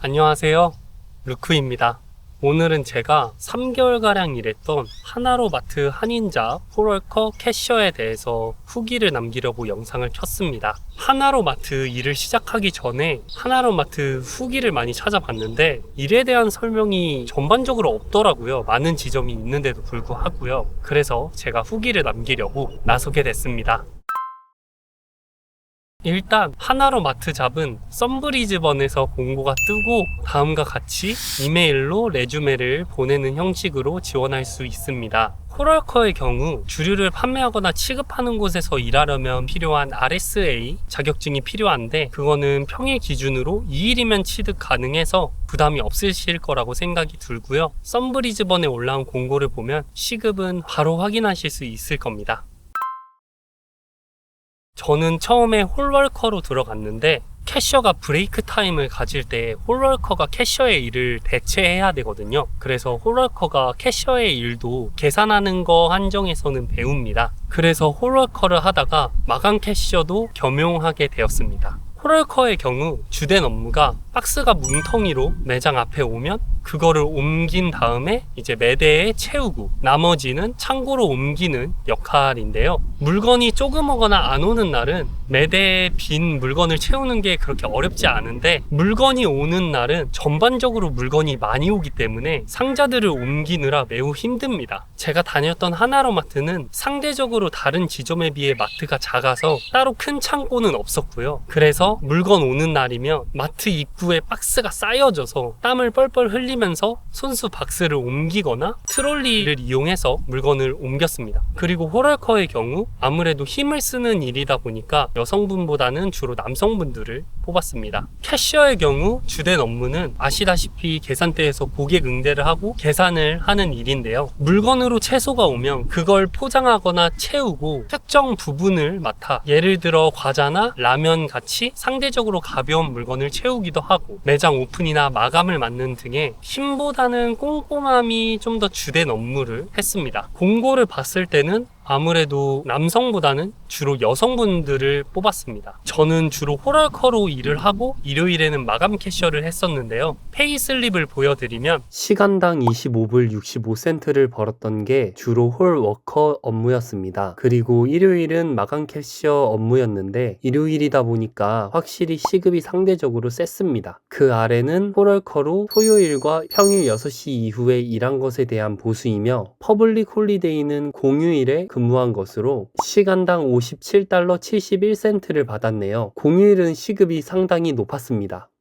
안녕하세요, 루크입니다. 오늘은 제가 3개월가량 일했던 하나로마트 한인자 홀월커 캐셔에 대해서 후기를 남기려고 영상을 켰습니다. 하나로마트 일을 시작하기 전에 하나로마트 후기를 많이 찾아봤는데 일에 대한 설명이 전반적으로 없더라고요. 많은 지점이 있는데도 불구하고요. 그래서 제가 후기를 남기려고 나서게 됐습니다. 일단 하나로마트 잡은 썬브리즈번에서 공고가 뜨고 다음과 같이 이메일로 레주메를 보내는 형식으로 지원할 수 있습니다. 홀월커의 경우 주류를 판매하거나 취급하는 곳에서 일하려면 필요한 RSA 자격증이 필요한데 그거는 평일 기준으로 2일이면 취득 가능해서 부담이 없으실 거라고 생각이 들고요. 썬브리즈번에 올라온 공고를 보면 시급은 바로 확인하실 수 있을 겁니다. 저는 처음에 홀월커로 들어갔는데 캐셔가 브레이크 타임을 가질 때 홀월커가 캐셔의 일을 대체해야 되거든요. 그래서 홀월커가 캐셔의 일도 계산하는 거 한정에서는 배웁니다. 그래서 홀월커를 하다가 마감 캐셔도 겸용하게 되었습니다. 홀월커의 경우 주된 업무가 박스가 뭉텅이로 매장 앞에 오면 그거를 옮긴 다음에 이제 매대에 채우고 나머지는 창고로 옮기는 역할인데요. 물건이 조그마거나 안 오는 날은 매대에 빈 물건을 채우는 게 그렇게 어렵지 않은데 물건이 오는 날은 전반적으로 물건이 많이 오기 때문에 상자들을 옮기느라 매우 힘듭니다. 제가 다녔던 하나로마트는 상대적으로 다른 지점에 비해 마트가 작아서 따로 큰 창고는 없었고요. 그래서 물건 오는 날이면 마트 입구에 박스가 쌓여져서 땀을 뻘뻘 흘리면서 손수 박스를 옮기거나 트롤리를 이용해서 물건을 옮겼습니다. 그리고 홀월커의 경우 아무래도 힘을 쓰는 일이다 보니까 여성분보다는 주로 남성분들을 뽑았습니다. 캐셔의 경우 주된 업무는 아시다시피 계산대에서 고객 응대를 하고 계산을 하는 일인데요. 물건으로 채소가 오면 그걸 포장하거나 채우고 특정 부분을 맡아 예를 들어 과자나 라면 같이 상대적으로 가벼운 물건을 채우기도 하고 매장 오픈이나 마감을 맡는 등의 힘보다는 꼼꼼함이 좀 더 주된 업무를 했습니다. 공고를 봤을 때는 아무래도 남성보다는 주로 여성분들을 뽑았습니다. 저는 주로 홀월커로 일을 하고 일요일에는 마감 캐셔를 했었는데요. 페이슬립을 보여드리면 시간당 25불 65센트를 벌었던 게 주로 홀워커 업무였습니다. 그리고 일요일은 마감 캐셔 업무였는데 일요일이다 보니까 확실히 시급이 상대적으로 셌습니다. 그 아래는 홀월커로 토요일과 평일 6시 이후에 일한 것에 대한 보수이며 퍼블릭 홀리데이는 공휴일에 근무한 것으로 시간당 57달러 71센트를 받았네요. 공휴일은 시급이 상당히 높았습니다.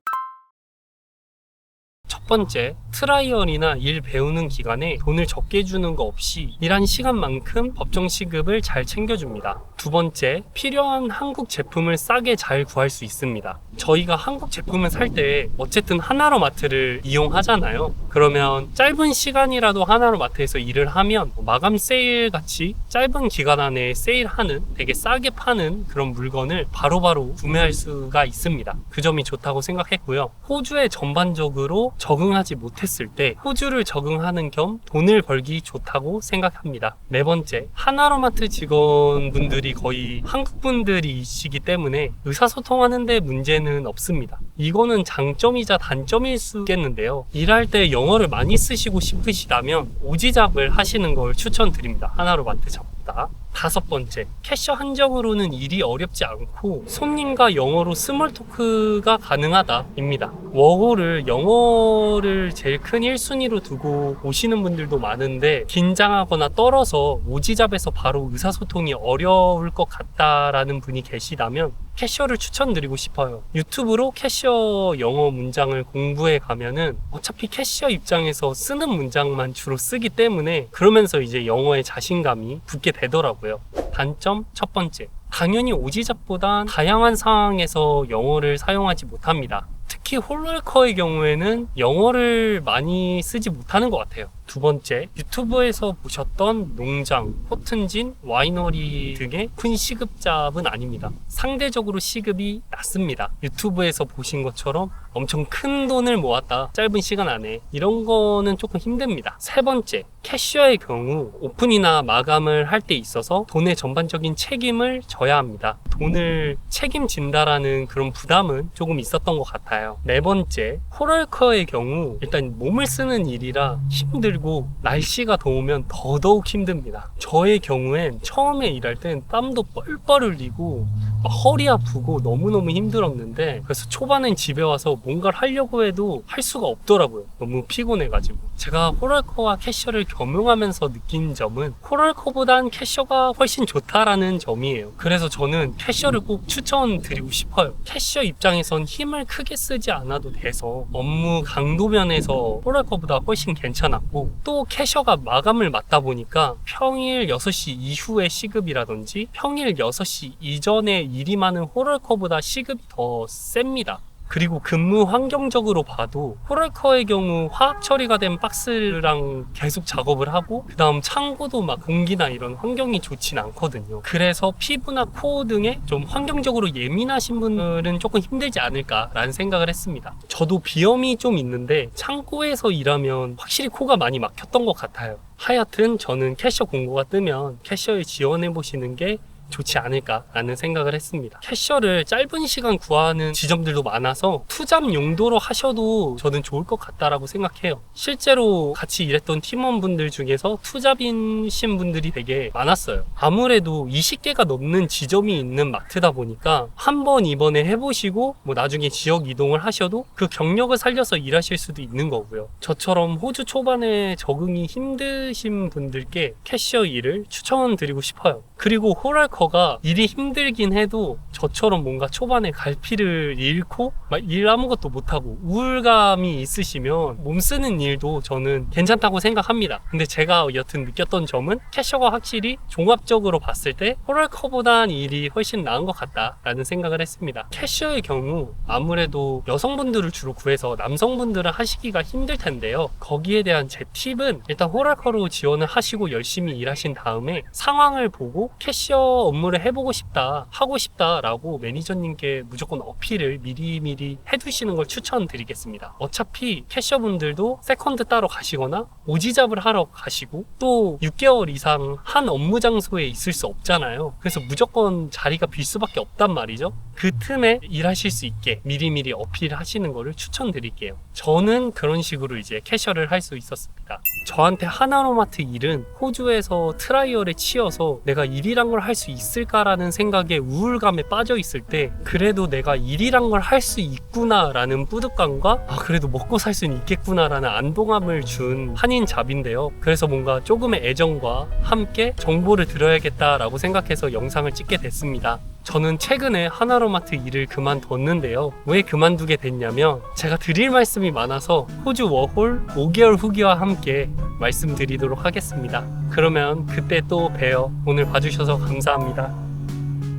첫 번째, 트라이얼이나 일 배우는 기간에 돈을 적게 주는 거 없이 일한 시간만큼 법정 시급을 잘 챙겨줍니다. 두 번째, 필요한 한국 제품을 싸게 잘 구할 수 있습니다. 저희가 한국 제품을 살 때 어쨌든 하나로마트를 이용하잖아요. 그러면 짧은 시간이라도 하나로마트에서 일을 하면 마감 세일 같이 짧은 기간 안에 세일하는 되게 싸게 파는 그런 물건을 바로바로 구매할 수가 있습니다. 그 점이 좋다고 생각했고요. 호주에 전반적으로 적응하지 못했을 때 호주를 적응하는 겸 돈을 벌기 좋다고 생각합니다. 네 번째, 하나로마트 직원분들이 거의 한국분들이시기 때문에 의사소통하는 데 문제는 없습니다. 이거는 장점이자 단점일 수 있겠는데요. 일할 때 영어를 많이 쓰시고 싶으시다면 오지잡을 하시는 걸 추천드립니다. 하나로마트 잡다. 다섯 번째, 캐셔 한정으로는 일이 어렵지 않고 손님과 영어로 스몰 토크가 가능하다 입니다. 워홀을 영어를 제일 큰 1순위로 두고 오시는 분들도 많은데 긴장하거나 떨어서 오지잡에서 바로 의사소통이 어려울 것 같다라는 분이 계시다면 캐셔를 추천드리고 싶어요. 유튜브로 캐셔 영어 문장을 공부해 가면은 어차피 캐셔 입장에서 쓰는 문장만 주로 쓰기 때문에 그러면서 이제 영어에 자신감이 붙게 되더라고요. 단점 첫 번째, 당연히 오지잡보단 다양한 상황에서 영어를 사용하지 못합니다. 특히 홀월커의 경우에는 영어를 많이 쓰지 못하는 것 같아요. 두 번째, 유튜브에서 보셨던 농장, 포튼진, 와이너리 등의 큰 시급잡은 아닙니다. 상대적으로 시급이 낮습니다. 유튜브에서 보신 것처럼 엄청 큰 돈을 모았다, 짧은 시간 안에, 이런 거는 조금 힘듭니다. 세 번째, 캐셔의 경우 오픈이나 마감을 할 때 있어서 돈의 전반적인 책임을 져야 합니다. 돈을 책임진다라는 그런 부담은 조금 있었던 것 같아요. 네 번째, 홀월커의 경우 일단 몸을 쓰는 일이라 힘들고 날씨가 더우면 더더욱 힘듭니다. 저의 경우엔 처음에 일할 땐 땀도 뻘뻘 흘리고 막 허리 아프고 너무너무 힘들었는데, 그래서 초반엔 집에 와서 뭔가를 하려고 해도 할 수가 없더라고요. 너무 피곤해가지고. 제가 홀월커와 캐셔를 겸용하면서 느낀 점은 홀월커보단 캐셔가 훨씬 좋다라는 점이에요. 그래서 저는 캐셔를 꼭 추천드리고 싶어요. 캐셔 입장에선 힘을 크게 쓰지 않아도 돼서 업무 강도 면에서 홀월커보다 훨씬 괜찮았고, 또 캐셔가 마감을 맡다 보니까 평일 6시 이후의 시급이라든지 평일 6시 이전에 일이 많은 홀월커보다 시급이 더 셉니다. 그리고 근무 환경적으로 봐도 홀월커의 경우 화학 처리가 된 박스랑 계속 작업을 하고, 그 다음 창고도 막 공기나 이런 환경이 좋진 않거든요. 그래서 피부나 코 등에 좀 환경적으로 예민하신 분들은 조금 힘들지 않을까라는 생각을 했습니다. 저도 비염이 좀 있는데 창고에서 일하면 확실히 코가 많이 막혔던 것 같아요. 하여튼 저는 캐셔 공고가 뜨면 캐셔에 지원해 보시는 게 좋지 않을까라는 생각을 했습니다. 캐셔를 짧은 시간 구하는 지점들도 많아서 투잡 용도로 하셔도 저는 좋을 것 같다라고 생각해요. 실제로 같이 일했던 팀원분들 중에서 투잡이신 분들이 되게 많았어요. 아무래도 20개가 넘는 지점이 있는 마트다 보니까 한 번 이번에 해보시고 뭐 나중에 지역 이동을 하셔도 그 경력을 살려서 일하실 수도 있는 거고요. 저처럼 호주 초반에 적응이 힘드신 분들께 캐셔 일을 추천드리고 싶어요. 그리고 홀월커가 일이 힘들긴 해도 저처럼 뭔가 초반에 갈피를 잃고 막 일 아무것도 못하고 우울감이 있으시면 몸 쓰는 일도 저는 괜찮다고 생각합니다. 근데 제가 여튼 느꼈던 점은 캐셔가 확실히 종합적으로 봤을 때 홀월커보단 일이 훨씬 나은 것 같다라는 생각을 했습니다. 캐셔의 경우 아무래도 여성분들을 주로 구해서 남성분들은 하시기가 힘들 텐데요. 거기에 대한 제 팁은 일단 홀월커로 지원을 하시고 열심히 일하신 다음에 상황을 보고 캐셔 업무를 해보고 싶다, 하고 싶다라고 매니저님께 무조건 어필을 미리미리 해두시는 걸 추천드리겠습니다. 어차피 캐셔분들도 세컨드 따로 가시거나 오지잡을 하러 가시고 또 6개월 이상 한 업무 장소에 있을 수 없잖아요. 그래서 무조건 자리가 빌 수밖에 없단 말이죠. 그 틈에 일하실 수 있게 미리미리 어필하시는 거를 추천드릴게요. 저는 그런 식으로 이제 캐셔를 할 수 있었습니다. 저한테 하나로마트 일은 호주에서 트라이얼에 치여서 내가 일이란 걸 할 수 있을까라는 생각에 우울감에 빠져 있을 때 그래도 내가 일이란 걸 할 수 있구나 라는 뿌듯감과 그래도 먹고 살 수는 있겠구나 라는 안도감을 준 한인 잡인데요. 그래서 뭔가 조금의 애정과 함께 정보를 들어야겠다라고 생각해서 영상을 찍게 됐습니다. 저는 최근에 하나로마트 일을 그만뒀는데요. 왜 그만두게 됐냐면 제가 드릴 말씀이 많아서 호주 워홀 5개월 후기와 함께 말씀드리도록 하겠습니다. 그러면 그때 또 봬요. 오늘 봐주셔서 감사합니다.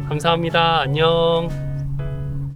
감사합니다. 안녕.